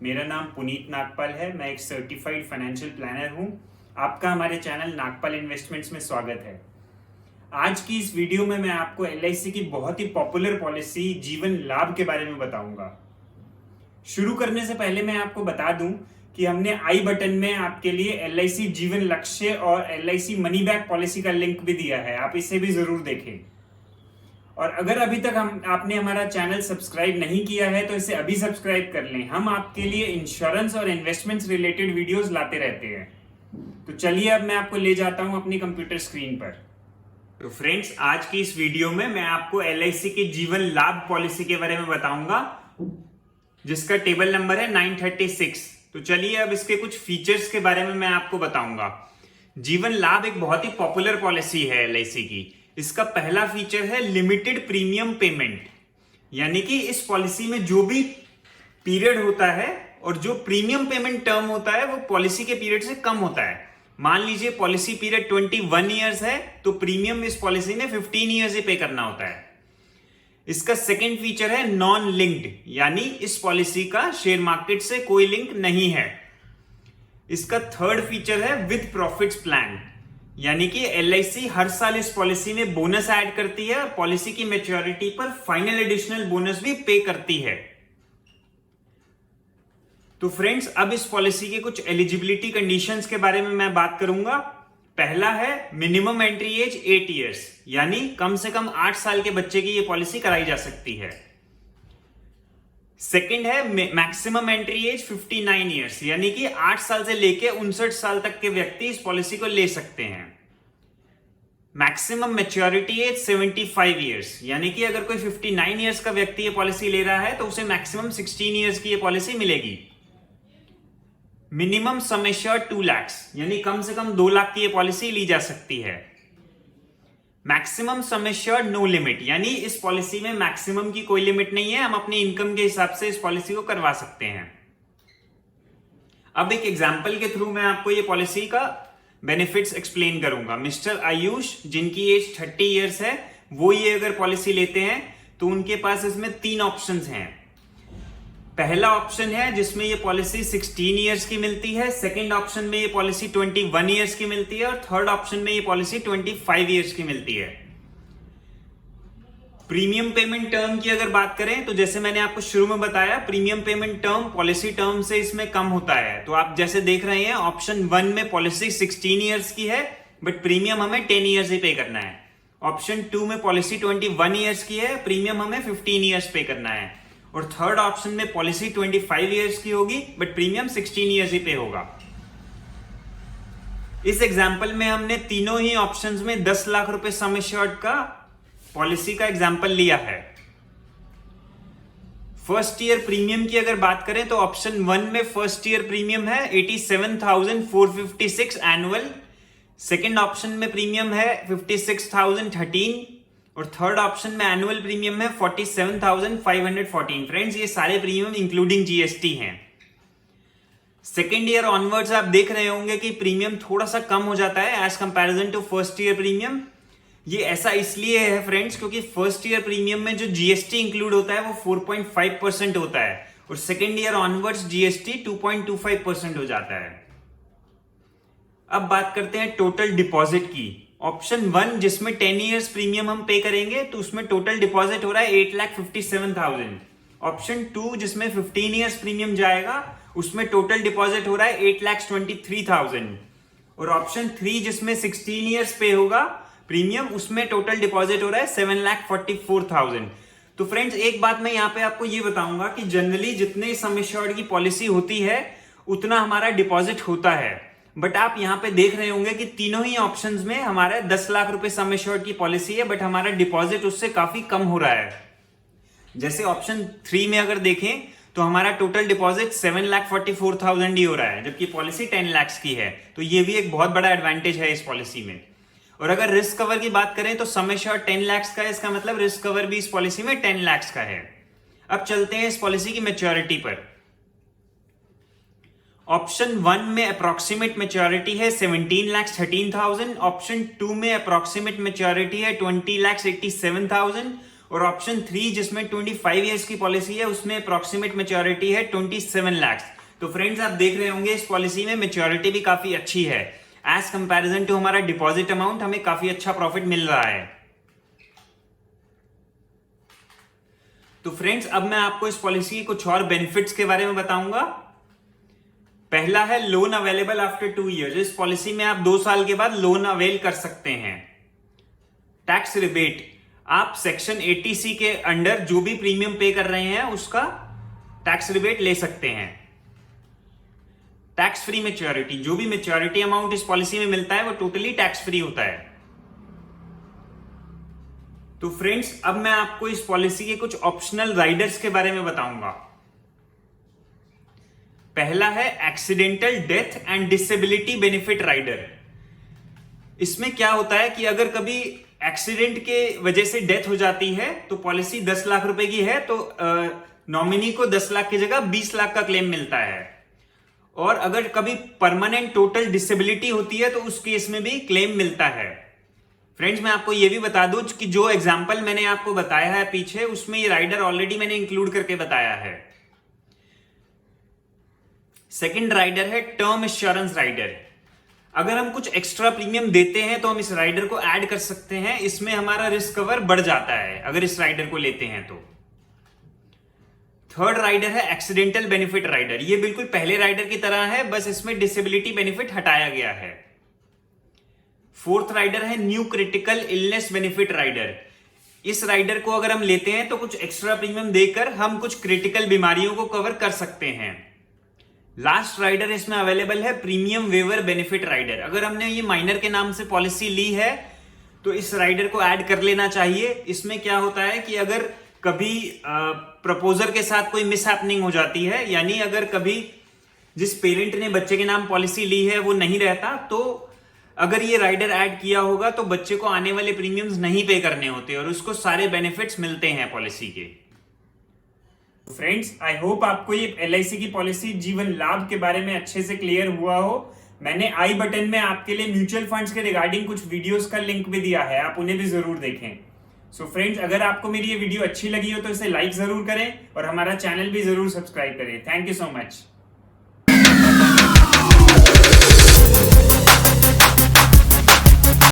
मेरा नाम पुनीत नागपाल है। मैं एक सर्टिफाइड फाइनेंशियल प्लानर हूं। आपका हमारे चैनल नागपाल इन्वेस्टमेंट्स में स्वागत है। आज की इस वीडियो में मैं आपको एलआईसी की बहुत ही पॉपुलर पॉलिसी जीवन लाभ के बारे में बताऊंगा। शुरू करने से पहले मैं आपको बता दूं कि हमने आई बटन में आपके लिए एलआईसी जीवन लक्ष्य और एलआईसी मनी बैक पॉलिसी का लिंक भी दिया है, आप इसे भी जरूर देखें। और अगर अभी तक आपने हमारा चैनल सब्सक्राइब नहीं किया है तो इसे अभी सब्सक्राइब कर लें। हम आपके लिए इंश्योरेंस और इन्वेस्टमेंट्स रिलेटेड वीडियोस लाते रहते हैं। तो चलिए अब मैं आपको ले जाता हूं अपनी कंप्यूटर स्क्रीन पर। तो फ्रेंड्स, आज की इस वीडियो में मैं आपको एलआईसी के जीवन लाभ पॉलिसी के बारे में बताऊंगा, जिसका टेबल नंबर है 936। तो चलिए अब इसके कुछ फीचर्स के बारे में मैं आपको बताऊंगा। जीवन लाभ एक बहुत ही पॉपुलर पॉलिसी है एलआईसी की। इसका पहला फीचर है लिमिटेड प्रीमियम पेमेंट, यानी कि इस पॉलिसी में जो भी पीरियड होता है और जो प्रीमियम पेमेंट टर्म होता है वो पॉलिसी के पीरियड से कम होता है। मान लीजिए पॉलिसी पीरियड 21 ईयर्स है तो प्रीमियम इस पॉलिसी में 15 ईयर्स ही पे करना होता है। इसका सेकेंड फीचर है नॉन लिंक्ड, यानी इस पॉलिसी का शेयर मार्केट से कोई लिंक नहीं है। इसका थर्ड फीचर है विद प्रॉफिट्स प्लान, यानी कि एलआईसी हर साल इस पॉलिसी में बोनस ऐड करती है और पॉलिसी की मैच्योरिटी पर फाइनल एडिशनल बोनस भी पे करती है। तो फ्रेंड्स, अब इस पॉलिसी के कुछ एलिजिबिलिटी कंडीशंस के बारे में मैं बात करूंगा। पहला है मिनिमम एंट्री एज 8 ईयर्स, यानी कम से कम 8 साल के बच्चे की यह पॉलिसी कराई जा सकती है। सेकंड है मैक्सिमम एंट्री एज 59 ईयर्स, यानी कि 8 साल से लेके 59 साल तक के व्यक्ति इस पॉलिसी को ले सकते हैं। मैक्सिमम मैच्योरिटी एज 75 ईयर्स, यानी कि अगर कोई 59 ईयर्स का व्यक्ति ये पॉलिसी ले रहा है तो उसे मैक्सिमम 16 ईयर्स की ये पॉलिसी मिलेगी। मिनिमम सम एश्योर्ड 2 लाख, यानी कम से कम 2 लाख की ये पॉलिसी ली जा सकती है। Maximum sum assured no limit, यानी इस पॉलिसी में मैक्सिमम की कोई लिमिट नहीं है, हम अपनी इनकम के हिसाब से इस पॉलिसी को करवा सकते हैं। अब एक एग्जांपल के थ्रू मैं आपको ये पॉलिसी का बेनिफिट्स एक्सप्लेन करूंगा। मिस्टर आयुष, जिनकी एज 30 इयर्स है, वो ये अगर पॉलिसी लेते हैं तो उनके पास इसमें 3 ऑप्शंस हैं। पहला ऑप्शन है जिसमें ये पॉलिसी 16 इयर्स की मिलती है, सेकंड ऑप्शन में ये पॉलिसी 21 इयर्स की मिलती है और थर्ड ऑप्शन में ये पॉलिसी 25 इयर्स की मिलती है। प्रीमियम पेमेंट टर्म की अगर बात करें तो जैसे मैंने आपको शुरू में बताया, premium payment term policy term से इसमें कम होता है। तो आप जैसे देख रहे हैं ऑप्शन 1 में पॉलिसी 16 इयर्स की है बट प्रीमियम हमें 10 इयर्स ही पे करना है। ऑप्शन 2 में पॉलिसी 21 इयर्स की है, प्रीमियम हमें 15 इयर्स पे करना है। और थर्ड ऑप्शन में पॉलिसी 25 इयर्स की होगी बट प्रीमियम 16 इयर्स ही पे होगा। इस एग्जांपल में हमने तीनों ही ऑप्शंस में 10 लाख रुपए सम एश्योर्ड का पॉलिसी का एग्जांपल लिया है। फर्स्ट ईयर प्रीमियम की अगर बात करें तो ऑप्शन 1 में फर्स्ट ईयर प्रीमियम है 87,456 एनुअल, सेकेंड ऑप्शन में प्रीमियम है 56,013 और थर्ड ऑप्शन में एनुअल प्रीमियम है 47,514। फ्रेंड्स, ये सारे प्रीमियम इंक्लूडिंग जीएसटी हैं। सेकेंड ईयर ऑनवर्ड्स आप देख रहे होंगे कि प्रीमियम थोड़ा सा कम हो जाता है as comparison to first year premium. ये ऐसा इसलिए है फ्रेंड्स क्योंकि फर्स्ट ईयर प्रीमियम में जो जीएसटी इंक्लूड होता है वो 4.5% होता है और सेकेंड ईयर ऑनवर्ड्स जीएसटी 2.25% हो जाता है। अब बात करते हैं टोटल डिपॉजिट की। ऑप्शन 1 जिसमें 10 इयर्स प्रीमियम हम पे करेंगे तो उसमें टोटल डिपॉजिट हो रहा है 8,57,000। ऑप्शन 2 जिसमें 15 इयर्स प्रीमियम जाएगा उसमें टोटल डिपॉजिट हो रहा है 8,23,000 और ऑप्शन 3 जिसमें 16 इयर्स पे होगा प्रीमियम, उसमें टोटल डिपॉजिट हो रहा है 7,44,000। तो फ्रेंड्स, एक बात मैं यहां पे आपको ये बताऊंगा कि जनरली जितने सम एश्योर्ड की पॉलिसी होती है उतना हमारा डिपॉजिट होता है, बट आप यहां पे देख रहे होंगे कि तीनों ही ऑप्शंस में हमारा 10 लाख रुपए सम एश्योर्ड की पॉलिसी है बट हमारा डिपॉजिट उससे काफी कम हो रहा है। जैसे ऑप्शन 3 में अगर देखें तो हमारा टोटल डिपॉजिट 7,44,000 ही हो रहा है जबकि पॉलिसी 10 लाख की है। तो ये भी एक बहुत बड़ा एडवांटेज है इस पॉलिसी में। और अगर रिस्क कवर की बात करें तो सम एश्योर्ड 10 लाख का है, इसका मतलब रिस्क कवर भी इस पॉलिसी में 10 लाख का है। अब चलते हैं इस पॉलिसी की मैच्योरिटी पर। ऑप्शन 1 में अप्रोक्सीमेट मैच्योरिटी है 17,13,000, ऑप्शन 2 में अप्रोक्सीमेट मैच्योरिटी है 20,87,000 और ऑप्शन 3 जिसमें 25 ईयर्स की पॉलिसी है उसमें अप्रोक्सीमेट मैच्योरिटी है 27 लाख। तो फ्रेंड्स आप देख रहे होंगे इस पॉलिसी में मैच्योरिटी भी काफी अच्छी है। एज कंपैरिजन टू हमारा डिपॉजिट अमाउंट हमें काफी अच्छा प्रॉफिट मिल रहा है। तो फ्रेंड्स अब मैं आपको इस पॉलिसी के कुछ और बेनिफिट्स के बारे में बताऊंगा। पहला है लोन अवेलेबल आफ्टर 2 ईयर्स। इस पॉलिसी में आप 2 साल के बाद लोन अवेल कर सकते हैं। टैक्स रिबेट, आप सेक्शन 80C के अंडर जो भी प्रीमियम पे कर रहे हैं उसका टैक्स रिबेट ले सकते हैं। टैक्स फ्री मैच्योरिटी, जो भी मैच्योरिटी अमाउंट इस पॉलिसी में मिलता है वो टोटली टैक्स फ्री होता है। तो फ्रेंड्स अब मैं आपको इस पॉलिसी के कुछ ऑप्शनल राइडर्स के बारे में बताऊंगा। पहला है accidental death and disability benefit rider. इसमें क्या होता है कि अगर कभी एक्सीडेंट के वजह से डेथ हो जाती है तो पॉलिसी 10 लाख रुपए की है तो नॉमिनी को 10 लाख की जगह 20 लाख का क्लेम मिलता है। और अगर कभी परमानेंट टोटल डिसेबिलिटी होती है तो उस केस में भी क्लेम मिलता है। फ्रेंड्स मैं आपको यह भी बता दूं कि जो एग्जांपल मैंने आपको बताया है पीछे उसमें ये राइडर ऑलरेडी मैंने इंक्लूड करके बताया है। सेकंड राइडर है टर्म इंश्योरेंस राइडर। अगर हम कुछ एक्स्ट्रा प्रीमियम देते हैं तो हम इस राइडर को ऐड कर सकते हैं। इसमें हमारा रिस्क कवर बढ़ जाता है अगर इस राइडर को लेते हैं तो। थर्ड राइडर है एक्सीडेंटल बेनिफिट राइडर। ये बिल्कुल पहले राइडर की तरह है, बस इसमें डिसेबिलिटी बेनिफिट हटाया गया है। फोर्थ राइडर है new critical illness benefit rider. इस राइडर को अगर हम लेते हैं तो कुछ एक्स्ट्रा प्रीमियम देकर हम कुछ क्रिटिकल बीमारियों को कवर कर सकते हैं। लास्ट राइडर इसमें अवेलेबल है प्रीमियम वेवर बेनिफिट राइडर। अगर हमने ये माइनर के नाम से पॉलिसी ली है तो इस राइडर को ऐड कर लेना चाहिए। इसमें क्या होता है कि अगर कभी प्रपोजर के साथ कोई मिसहैपनिंग हो जाती है, यानी अगर कभी जिस पेरेंट ने बच्चे के नाम पॉलिसी ली है वो नहीं रहता तो अगर ये राइडर ऐड किया होगा तो बच्चे को आने वाले प्रीमियम्स नहीं पे करने होते और उसको सारे बेनिफिट्स मिलते हैं पॉलिसी के। फ्रेंड्स आई होप आपको ये LIC की पॉलिसी जीवन लाभ के बारे में अच्छे से क्लियर हुआ हो। मैंने आई बटन में आपके लिए म्यूचुअल फंड्स के रिगार्डिंग कुछ वीडियोस का लिंक भी दिया है, आप उन्हें भी जरूर देखें। सो फ्रेंड्स अगर आपको मेरी ये वीडियो अच्छी लगी हो तो इसे लाइक जरूर करें और हमारा चैनल भी जरूर सब्सक्राइब करें। Thank you so much.